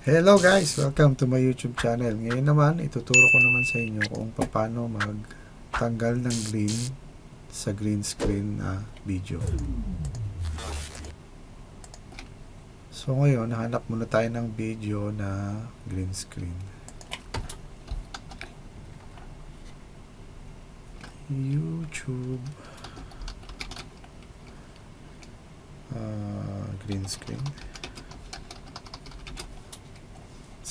Hello guys! Welcome to my YouTube channel. Ngayon naman, ituturo ko naman sa inyo kung paano magtanggal ng green sa green screen na video. So ngayon, hanap muna tayo ng video na green screen. YouTube green screen.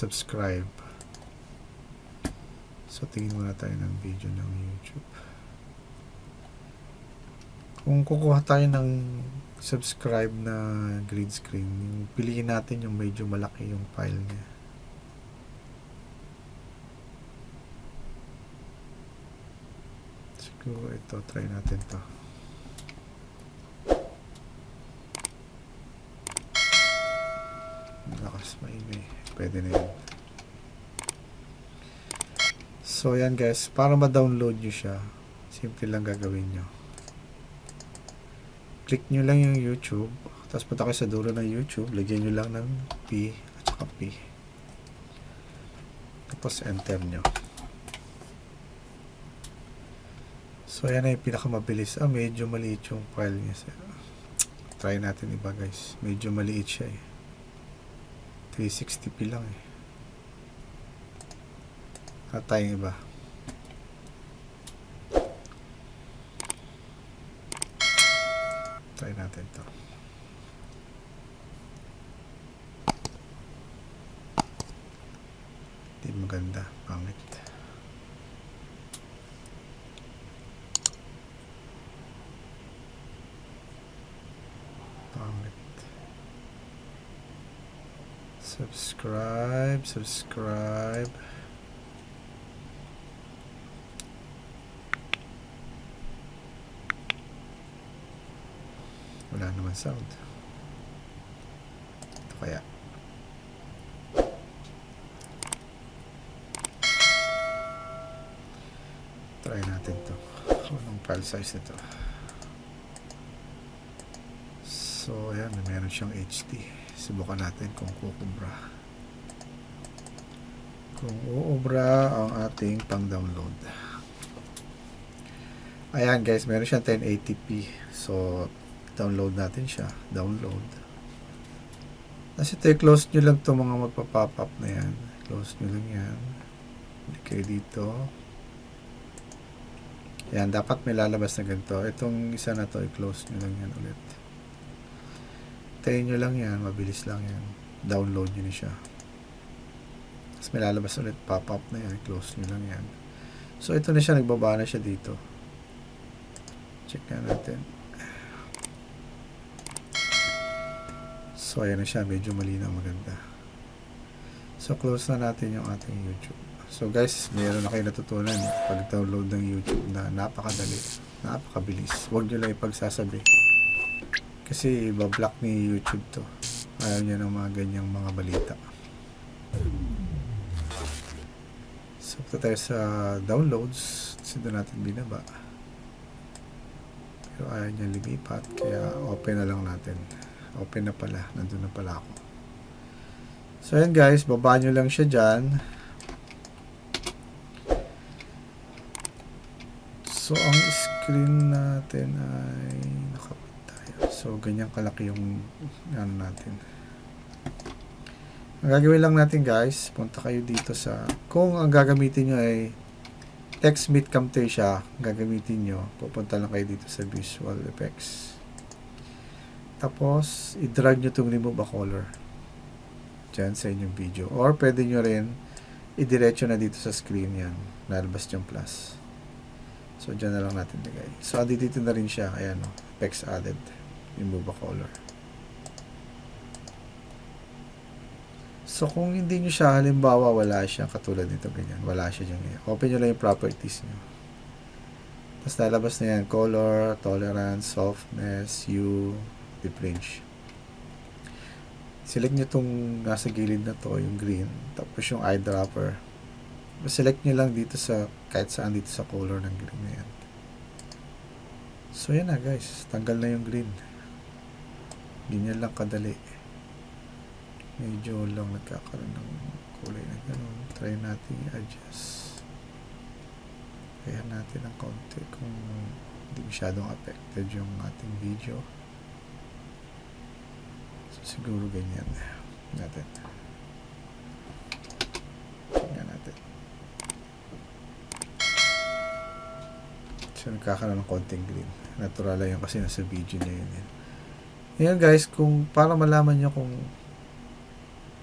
Subscribe. So tingin muna tayo ng video ng YouTube. Kung kukuha tayo ng subscribe na green screen, piliin natin yung medyo malaki yung file niya. Siguro ito, try natin to. Lakas, maingay. Pwede na yun. So yan guys, para ma-download nyo siya, simple lang gagawin nyo. Click nyo lang yung YouTube, tapos punta kayo sa dulo ng YouTube, lagyan nyo lang ng P at saka P. Tapos enter nyo. So yan ay pinakamabilis. Medyo maliit yung file niya. Try natin iba guys. Medyo maliit siya eh. 360p lang eh. At tayong iba. Try natin to. Di maganda. Pangit. Pangit. Subscribe. Wala naman sound. Ito kaya. Try natin to. Anong file size nito? So, ayan. Meron siyang HD. Subukan natin kung kukubra. Kung uubra ang ating pang-download. Ayan guys, meron siyang 1080p. So, download natin siya. Download. Kasi ito, close nyo lang itong mga magpa-pop up na yan. Close nyo lang yan. Balik kayo dito. Yan, dapat may lalabas na ganito. Itong isa na to, i-close nyo lang yan ulit. Tayin nyo lang yan, mabilis lang yan. Download nyo na siya. Tapos may lalabas ulit, pop-up na yan. Close nyo lang yan. So, ito na siya, nagbaba na siya dito. Check na natin. So, ayan na siya. Medyo malinaw, maganda. So, close na natin yung ating YouTube. So, guys, mayroon na kayo natutunan pag-download ng YouTube na napakadali, napakabilis. Huwag nyo lang ipagsasabi. Kasi, ibablock ni YouTube to. Ayaw niya ng mga ganyang mga balita. So, punta tayo sa downloads. Kasi doon natin binaba. Pero ayaw niya lumipat. Kaya, open na lang natin. Open na pala. Nandun na pala ako. So, ayan guys. Baba nyo lang siya dyan. So, ang screen natin ay nakapit tayo. So, ganyan kalaki yung ano natin. Ang gagawin lang natin guys, punta kayo dito sa, kung ang gagamitin nyo ay TextMeet Camtasia, gagamitin nyo, pupunta lang kayo dito sa Visual Effects. Tapos, i-drag nyo itong remove a color dyan sa inyong video. Or, pwede nyo rin i-diretso na dito sa screen yan. Lalabas yung plus. So, dyan na lang natin lagay. So, dito na rin siya. Ayan o. Effects added. Remove a color. So, kung hindi nyo siya, halimbawa, wala siya. Katulad nito, ganyan. Wala siya dyan ngayon. Open nyo lang yung properties nyo. Tapos, lalabas na yan. Color, tolerance, softness, hue, deep range. Select nyo itong nasa gilid na to, yung green. Tapos, yung eyedropper. Select nyo lang dito sa kahit saan dito sa color ng green na yan. So yan na guys, tanggal na yung green. Ganyan lang kadali. medyo lang nagkakaroon ng kulay na ganun. Try natin i-adjust. Kaya natin ng konti kung hindi masyadong affected yung ating video. So, siguro ganyan natin. Tingnan natin. So, nagkakaroon ng konting green. Natural lang yun kasi nasa video niya yun. Ngayon guys, kung para malaman nyo kung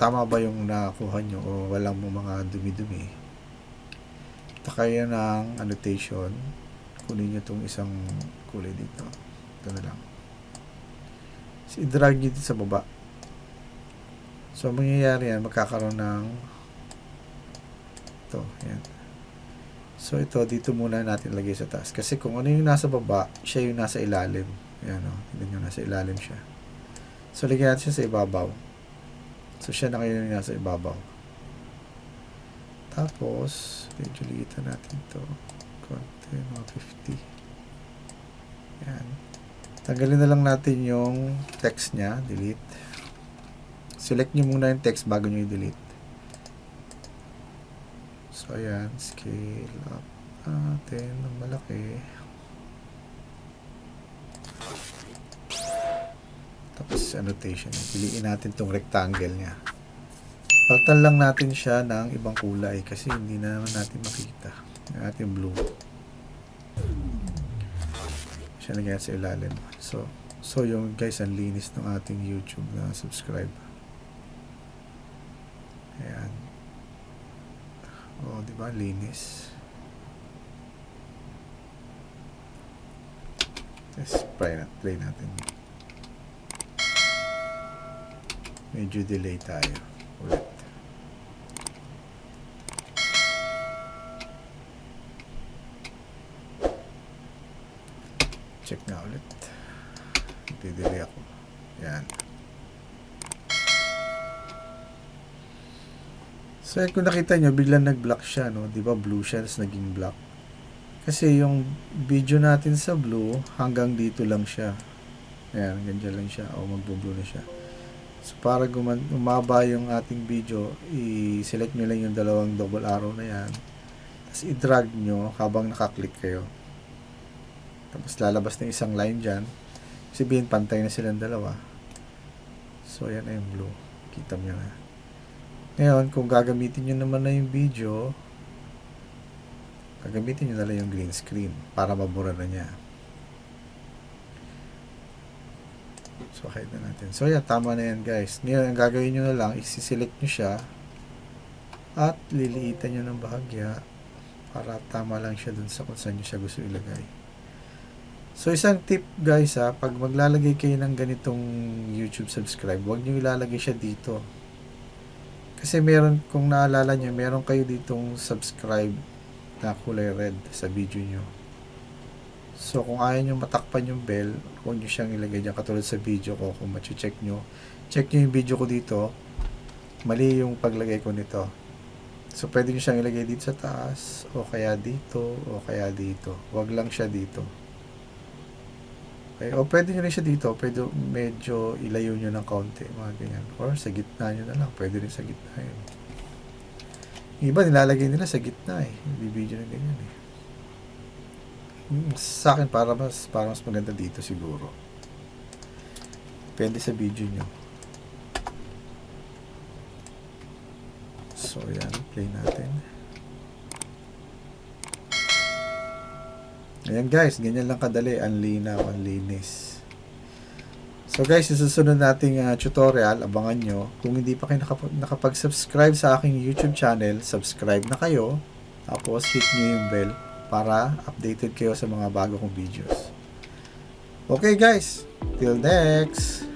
tama ba yung nakakuha nyo o walang mga dumi-dumi, ito kayo ng annotation. Kunin nyo itong isang kulay dito. Ito na lang. So, i-drag nyo dito sa baba. So, mangyayari yan, magkakaroon ng ito, yan. So, ito, dito muna natin lagay sa taas. Kasi kung ano yung nasa baba, siya yung nasa ilalim. Ayan o, tignan nyo, nasa ilalim siya. So, lagyan natin siya sa ibabaw. So, siya na kayo yung nasa ibabaw. Tapos, medyo liitan natin ito. Konti, mga 50. Ayan. Tanggalin na lang natin yung text niya, delete. Select nyo muna yung text bago nyo i-delete. So, ayan, scale up natin ng malaki. Tapos annotation. Piliin natin itong rectangle niya. Palitan lang natin siya ng ibang kulay kasi hindi na naman natin makita. Yung ating blue. Siya na sa ilalim. So yung guys, ang linis ng ating YouTube na subscribe. Ayan. Oh, di ba? Linis. Let's play natin. Medyo delay tayo ulit. Check na ulit. Delay ako. Yan. So, kung nakita nyo, biglang nag-block siya, no? Di ba blue siya, tapos naging black. Kasi yung video natin sa blue, hanggang dito lang siya. Ayan, ganyan lang siya. O, magbo-blue na siya. So, para umaba yung ating video, i-select nyo lang yung dalawang double arrow na yan. Tapos, i-drag nyo habang nakaklik kayo. Tapos, lalabas na isang line dyan. Sabihin, pantay na silang dalawa. So, yan na yung blue. Kita nyo na. Ngayon, kung gagamitin nyo naman na yung video, gagamitin nyo na lang yung green screen para mabura na niya. So, hide na natin. So, yan. Tama na yan, guys. Ngayon, ang gagawin nyo na lang, isi-select nyo siya at liliitan nyo ng bahagya para tama lang siya dun sa kung saan nyo siya gusto ilagay. So, isang tip, guys, pag maglalagay kayo ng ganitong YouTube subscribe, huwag nyo ilalagay siya dito. Kasi meron, kung naalala nyo, meron kayo ditong subscribe na kulay red sa video nyo. So, kung ayaw nyo matakpan yung bell, huwag nyo siyang ilagay dyan. Katulad sa video ko, kung check nyo yung video ko dito, mali yung paglagay ko nito. So, pwede nyo siyang ilagay dito sa taas, o kaya dito, o kaya dito. Huwag lang siya dito. Okay? O pwede nyo rin siya dito, pwede medyo ilayo nyo ng kaunti, mga ganyan. Or sa gitna nyo na lang, pwede rin sa gitna yun. Iba, nilalagay nila sa gitna eh. Hindi video na ganyan eh. Sa akin, para mas maganda dito siguro. Depende sa video nyo. So, yan. Play natin. Ayan guys, ganyan lang kadali. Ang linaw, ang linis. So guys, susunod nating tutorial. Abangan nyo. Kung hindi pa kayo nakapag-subscribe sa aking YouTube channel, subscribe na kayo. Tapos, hit nyo yung bell para updated kayo sa mga bago kong videos. Okay guys, till next!